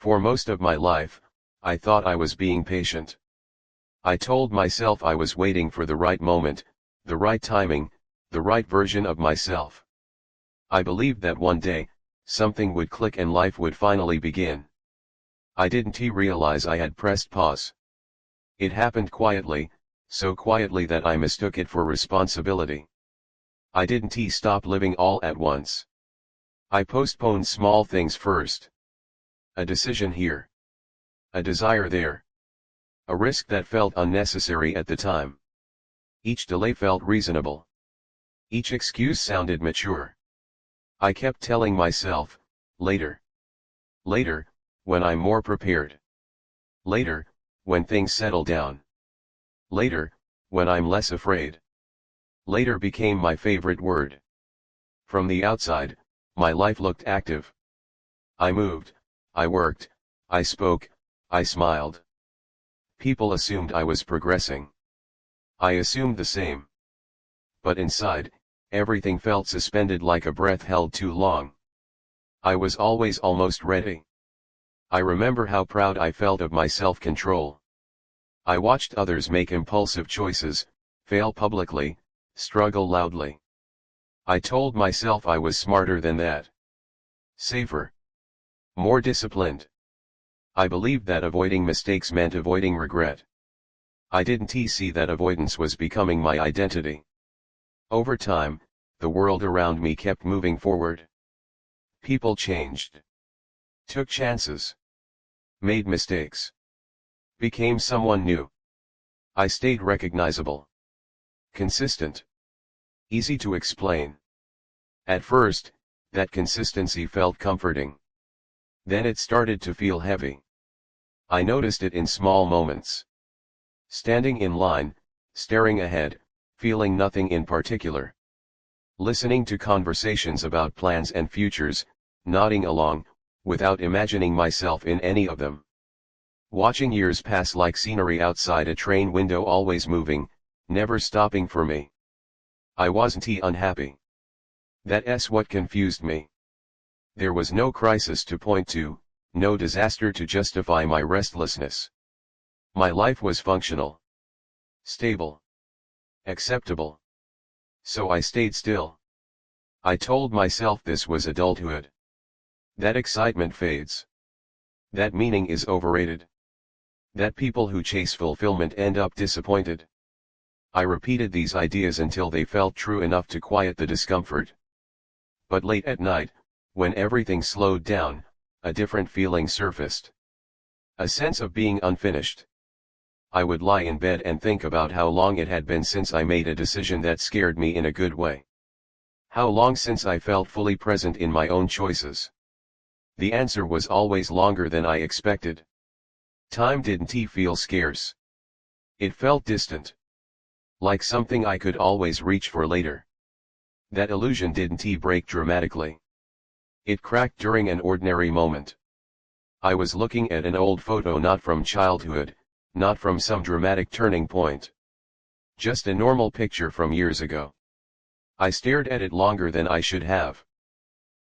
For most of my life, I thought I was being patient. I told myself I was waiting for the right moment, the right timing, the right version of myself. I believed that one day, something would click and life would finally begin. I didn't realize I had pressed pause. It happened quietly, so quietly that I mistook it for responsibility. I didn't stop living all at once. I postponed small things first. A decision here. A desire there. A risk that felt unnecessary at the time. Each delay felt reasonable. Each excuse sounded mature. I kept telling myself, later. Later, when I'm more prepared. Later, when things settle down. Later, when I'm less afraid. Later became my favorite word. From the outside, my life looked active. I moved, I worked, I spoke, I smiled. People assumed I was progressing. I assumed the same. But inside, everything felt suspended like a breath held too long. I was always almost ready. I remember how proud I felt of my self-control. I watched others make impulsive choices, fail publicly, struggle loudly. I told myself I was smarter than that. Safer. More disciplined. I believed that avoiding mistakes meant avoiding regret. I didn't see that avoidance was becoming my identity. Over time, the world around me kept moving forward. People changed. Took chances. Made mistakes. Became someone new. I stayed recognizable. Consistent. Easy to explain. At first, that consistency felt comforting. Then it started to feel heavy. I noticed it in small moments. Standing in line, staring ahead, feeling nothing in particular. Listening to conversations about plans and futures, nodding along, without imagining myself in any of them. Watching years pass like scenery outside a train window, always moving, never stopping for me. I wasn't unhappy. That's what confused me. There was no crisis to point to, no disaster to justify my restlessness. My life was functional. Stable. Acceptable. So I stayed still. I told myself this was adulthood. That excitement fades. That meaning is overrated. That people who chase fulfillment end up disappointed. I repeated these ideas until they felt true enough to quiet the discomfort. But late at night, when everything slowed down, a different feeling surfaced. A sense of being unfinished. I would lie in bed and think about how long it had been since I made a decision that scared me in a good way. How long since I felt fully present in my own choices. The answer was always longer than I expected. Time didn't feel scarce. It felt distant. Like something I could always reach for later. That illusion didn't break dramatically. It cracked during an ordinary moment. I was looking at an old photo, not from childhood, not from some dramatic turning point. Just a normal picture from years ago. I stared at it longer than I should have.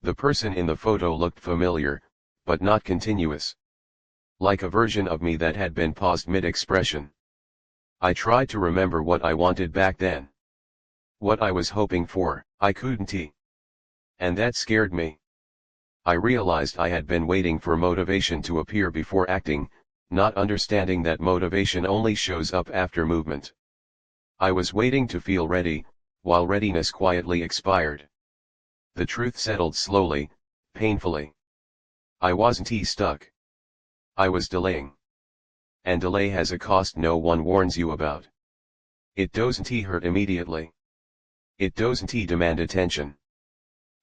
The person in the photo looked familiar, but not continuous. Like a version of me that had been paused mid-expression. I tried to remember what I wanted back then. What I was hoping for, I couldn't. And that scared me. I realized I had been waiting for motivation to appear before acting, not understanding that motivation only shows up after movement. I was waiting to feel ready, while readiness quietly expired. The truth settled slowly, painfully. I wasn't stuck. I was delaying. And delay has a cost no one warns you about. It doesn't hurt immediately. It doesn't demand attention.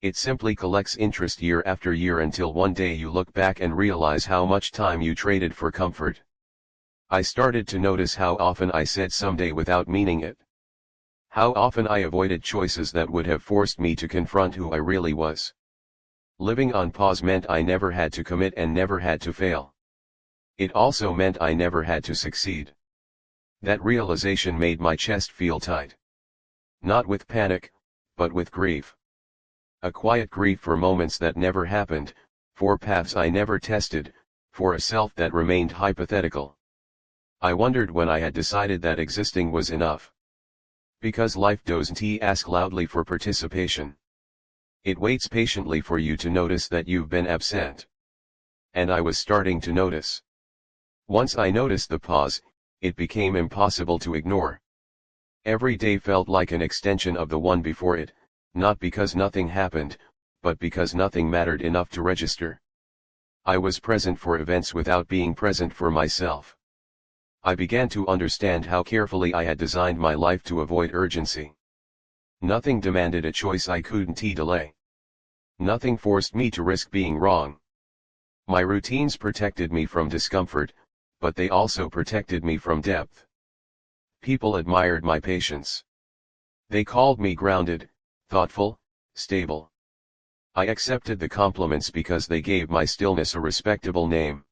It simply collects interest year after year until one day you look back and realize how much time you traded for comfort. I started to notice how often I said someday without meaning it. How often I avoided choices that would have forced me to confront who I really was. Living on pause meant I never had to commit and never had to fail. It also meant I never had to succeed. That realization made my chest feel tight. Not with panic, but with grief. A quiet grief for moments that never happened, for paths I never tested, for a self that remained hypothetical. I wondered when I had decided that existing was enough. Because life doesn't ask loudly for participation. It waits patiently for you to notice that you've been absent. And I was starting to notice. Once I noticed the pause, it became impossible to ignore. Every day felt like an extension of the one before it, not because nothing happened, but because nothing mattered enough to register. I was present for events without being present for myself. I began to understand how carefully I had designed my life to avoid urgency. Nothing demanded a choice I couldn't delay. Nothing forced me to risk being wrong. My routines protected me from discomfort, but they also protected me from depth. People admired my patience. They called me grounded, thoughtful, stable. I accepted the compliments because they gave my stillness a respectable name.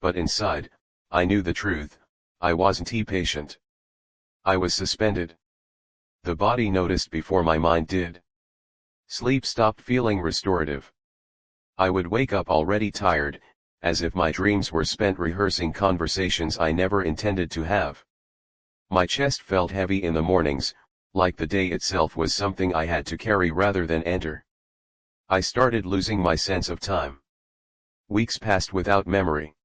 But inside, I knew the truth, I wasn't patient. I was suspended. The body noticed before my mind did. Sleep stopped feeling restorative. I would wake up already tired, as if my dreams were spent rehearsing conversations I never intended to have. My chest felt heavy in the mornings, like the day itself was something I had to carry rather than enter. I started losing my sense of time. Weeks passed without memory.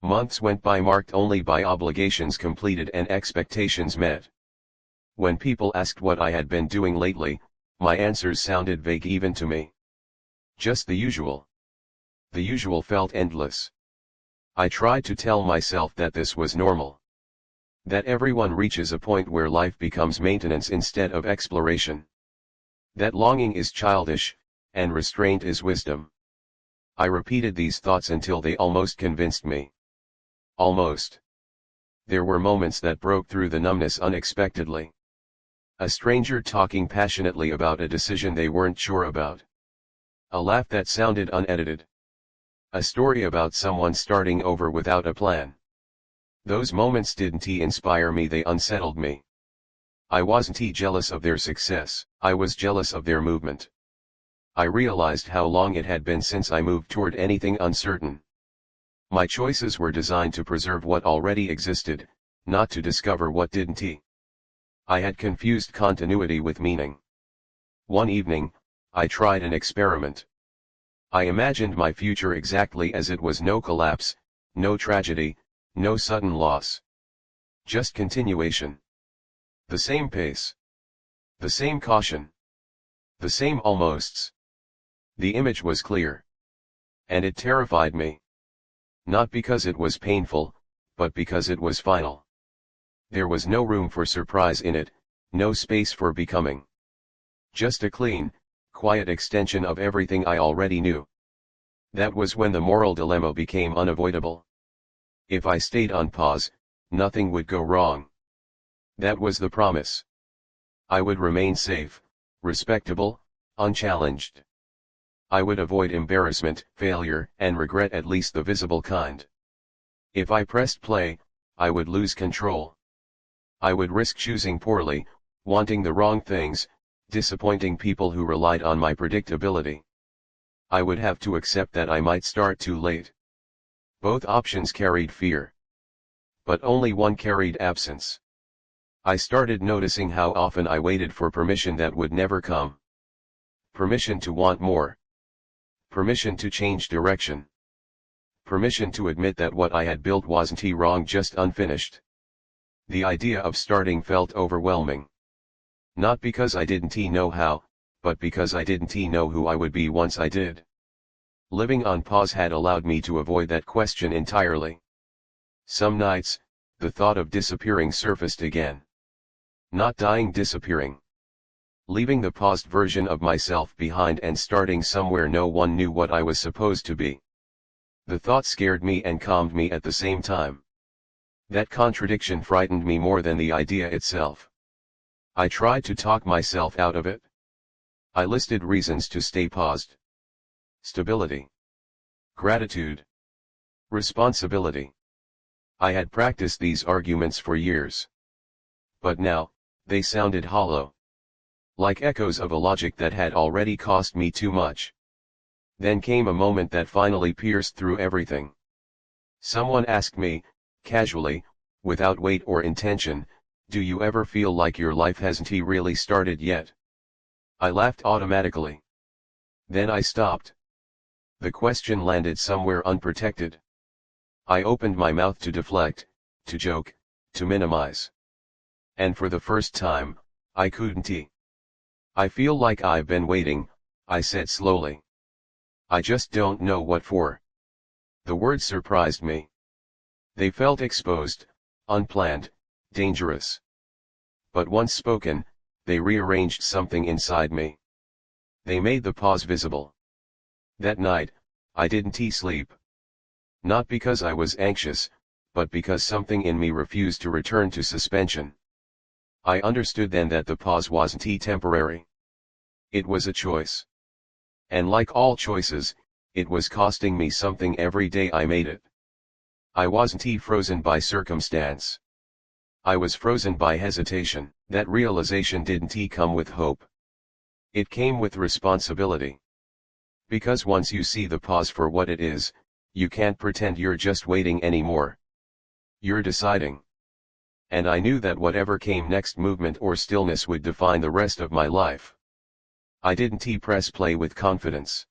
Months went by marked only by obligations completed and expectations met. When people asked what I had been doing lately, my answers sounded vague even to me. Just the usual. The usual felt endless. I tried to tell myself that this was normal. That everyone reaches a point where life becomes maintenance instead of exploration. That longing is childish, and restraint is wisdom. I repeated these thoughts until they almost convinced me. Almost. There were moments that broke through the numbness unexpectedly. A stranger talking passionately about a decision they weren't sure about. A laugh that sounded unedited. A story about someone starting over without a plan. Those moments didn't inspire me, they unsettled me. I wasn't jealous of their success, I was jealous of their movement. I realized how long it had been since I moved toward anything uncertain. My choices were designed to preserve what already existed, not to discover what didn't. I had confused continuity with meaning. One evening, I tried an experiment. I imagined my future exactly as it was: no collapse, no tragedy, no sudden loss. Just continuation. The same pace. The same caution. The same almosts. The image was clear. And it terrified me. Not because it was painful, but because it was final. There was no room for surprise in it, no space for becoming. Just a clean, quiet extension of everything I already knew. That was when the moral dilemma became unavoidable. If I stayed on pause, nothing would go wrong. That was the promise. I would remain safe, respectable, unchallenged. I would avoid embarrassment, failure, and regret, at least the visible kind. If I pressed play, I would lose control. I would risk choosing poorly, wanting the wrong things, disappointing people who relied on my predictability. I would have to accept that I might start too late. Both options carried fear. But only one carried absence. I started noticing how often I waited for permission that would never come. Permission to want more. Permission to change direction. Permission to admit that what I had built wasn't wrong, just unfinished. The idea of starting felt overwhelming. Not because I didn't know how, but because I didn't know who I would be once I did. Living on pause had allowed me to avoid that question entirely. Some nights, the thought of disappearing surfaced again. Not dying, disappearing. Leaving the paused version of myself behind and starting somewhere no one knew what I was supposed to be. The thought scared me and calmed me at the same time. That contradiction frightened me more than the idea itself. I tried to talk myself out of it. I listed reasons to stay paused. Stability. Gratitude. Responsibility. I had practiced these arguments for years. But now, they sounded hollow. Like echoes of a logic that had already cost me too much. Then came a moment that finally pierced through everything. Someone asked me, casually, without weight or intention, do you ever feel like your life hasn't really started yet? I laughed automatically. Then I stopped. The question landed somewhere unprotected. I opened my mouth to deflect, to joke, to minimize. And for the first time, I couldn't. I feel like I've been waiting, I said slowly. I just don't know what for. The words surprised me. They felt exposed, unplanned, dangerous. But once spoken, they rearranged something inside me. They made the pause visible. That night, I didn't sleep. Not because I was anxious, but because something in me refused to return to suspension. I understood then that the pause wasn't temporary. It was a choice. And like all choices, it was costing me something every day I made it. I wasn't frozen by circumstance. I was frozen by hesitation. That realization didn't come with hope. It came with responsibility. Because once you see the pause for what it is, you can't pretend you're just waiting anymore. You're deciding. And I knew that whatever came next, movement or stillness, would define the rest of my life. I didn't press play with confidence.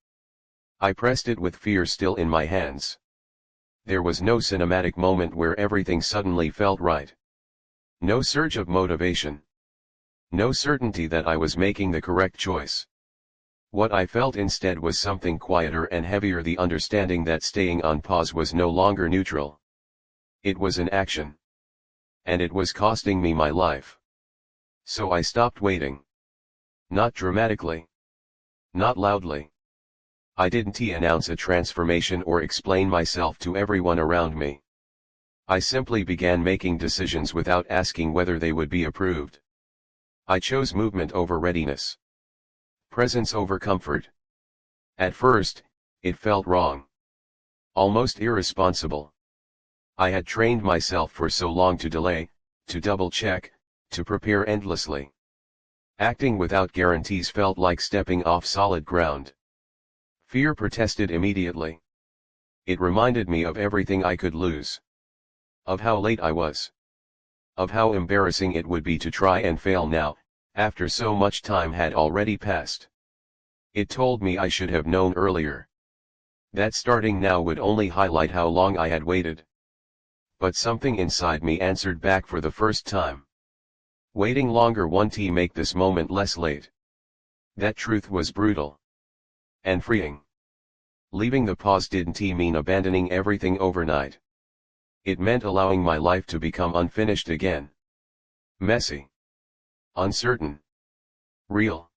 I pressed it with fear still in my hands. There was no cinematic moment where everything suddenly felt right. No surge of motivation. No certainty that I was making the correct choice. What I felt instead was something quieter and heavier, the understanding that staying on pause was no longer neutral. It was an action. And it was costing me my life. So I stopped waiting. Not dramatically. Not loudly. I didn't announce a transformation or explain myself to everyone around me. I simply began making decisions without asking whether they would be approved. I chose movement over readiness. Presence over comfort. At first, it felt wrong. Almost irresponsible. I had trained myself for so long to delay, to double-check, to prepare endlessly. Acting without guarantees felt like stepping off solid ground. Fear protested immediately. It reminded me of everything I could lose. Of how late I was. Of how embarrassing it would be to try and fail now, after so much time had already passed. It told me I should have known earlier. That starting now would only highlight how long I had waited. But something inside me answered back for the first time. Waiting longer won't make this moment less late. That truth was brutal. And freeing. Leaving the pause didn't mean abandoning everything overnight. It meant allowing my life to become unfinished again. Messy. Uncertain. Real.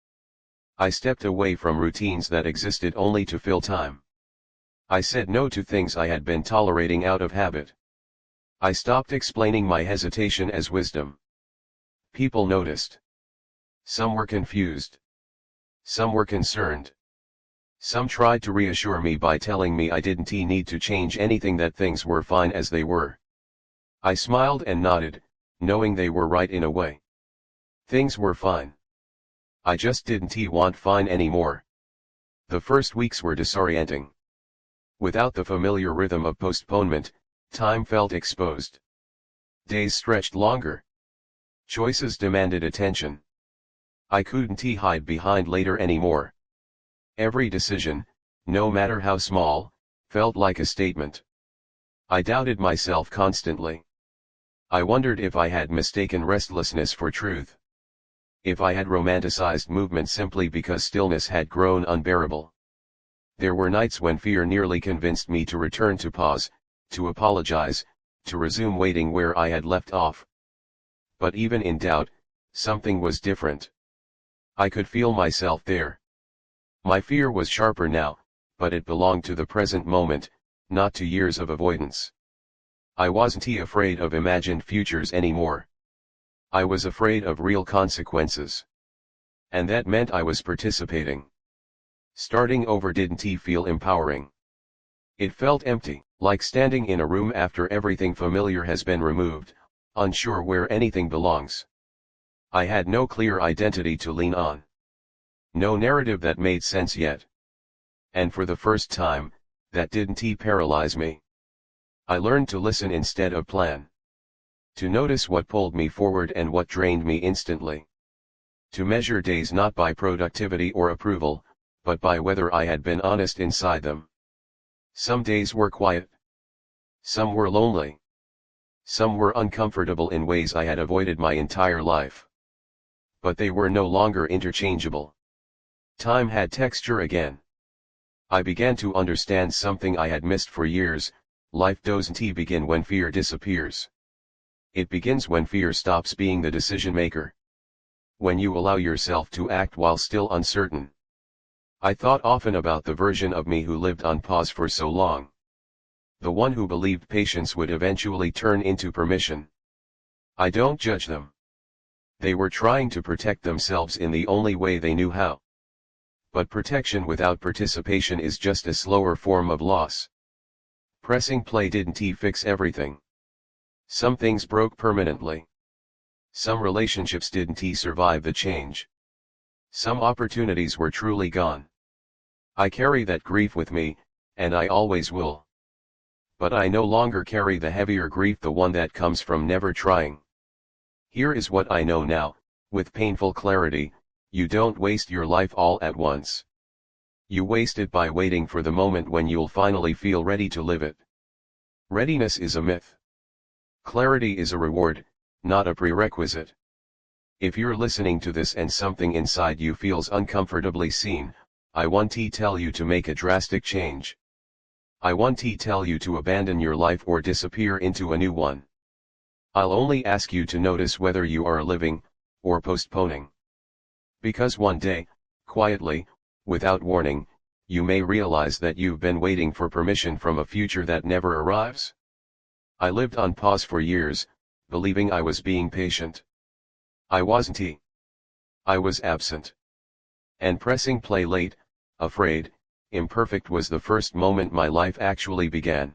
I stepped away from routines that existed only to fill time. I said no to things I had been tolerating out of habit. I stopped explaining my hesitation as wisdom. People noticed. Some were confused. Some were concerned. Some tried to reassure me by telling me I didn't need to change anything, that things were fine as they were. I smiled and nodded, knowing they were right in a way. Things were fine. I just didn't want fine anymore. The first weeks were disorienting. Without the familiar rhythm of postponement, time felt exposed. Days stretched longer. Choices demanded attention. I couldn't hide behind later anymore. Every decision, no matter how small, felt like a statement. I doubted myself constantly. I wondered if I had mistaken restlessness for truth. If I had romanticized movement simply because stillness had grown unbearable. There were nights when fear nearly convinced me to return to pause, to apologize, to resume waiting where I had left off. But even in doubt, something was different. I could feel myself there. My fear was sharper now, but it belonged to the present moment, not to years of avoidance. I wasn't afraid of imagined futures anymore. I was afraid of real consequences. And that meant I was participating. Starting over didn't feel empowering. It felt empty, like standing in a room after everything familiar has been removed, unsure where anything belongs. I had no clear identity to lean on. No narrative that made sense yet. And for the first time, that didn't paralyze me. I learned to listen instead of plan. To notice what pulled me forward and what drained me instantly. To measure days not by productivity or approval, but by whether I had been honest inside them. Some days were quiet. Some were lonely. Some were uncomfortable in ways I had avoided my entire life. But they were no longer interchangeable. Time had texture again. I began to understand something I had missed for years: life doesn't begin when fear disappears. It begins when fear stops being the decision maker. When you allow yourself to act while still uncertain. I thought often about the version of me who lived on pause for so long. The one who believed patience would eventually turn into permission. I don't judge them. They were trying to protect themselves in the only way they knew how. But protection without participation is just a slower form of loss. Pressing play didn't fix everything. Some things broke permanently. Some relationships didn't survive the change. Some opportunities were truly gone. I carry that grief with me, and I always will. But I no longer carry the heavier grief, the one that comes from never trying. Here is what I know now, with painful clarity: you don't waste your life all at once. You waste it by waiting for the moment when you'll finally feel ready to live it. Readiness is a myth. Clarity is a reward, not a prerequisite. If you're listening to this and something inside you feels uncomfortably seen, I want to tell you to make a drastic change. I want to tell you to abandon your life or disappear into a new one. I'll only ask you to notice whether you are living, or postponing. Because one day, quietly, without warning, you may realize that you've been waiting for permission from a future that never arrives. I lived on pause for years, believing I was being patient. I wasn't. I was absent. And pressing play late, afraid, imperfect was the first moment my life actually began.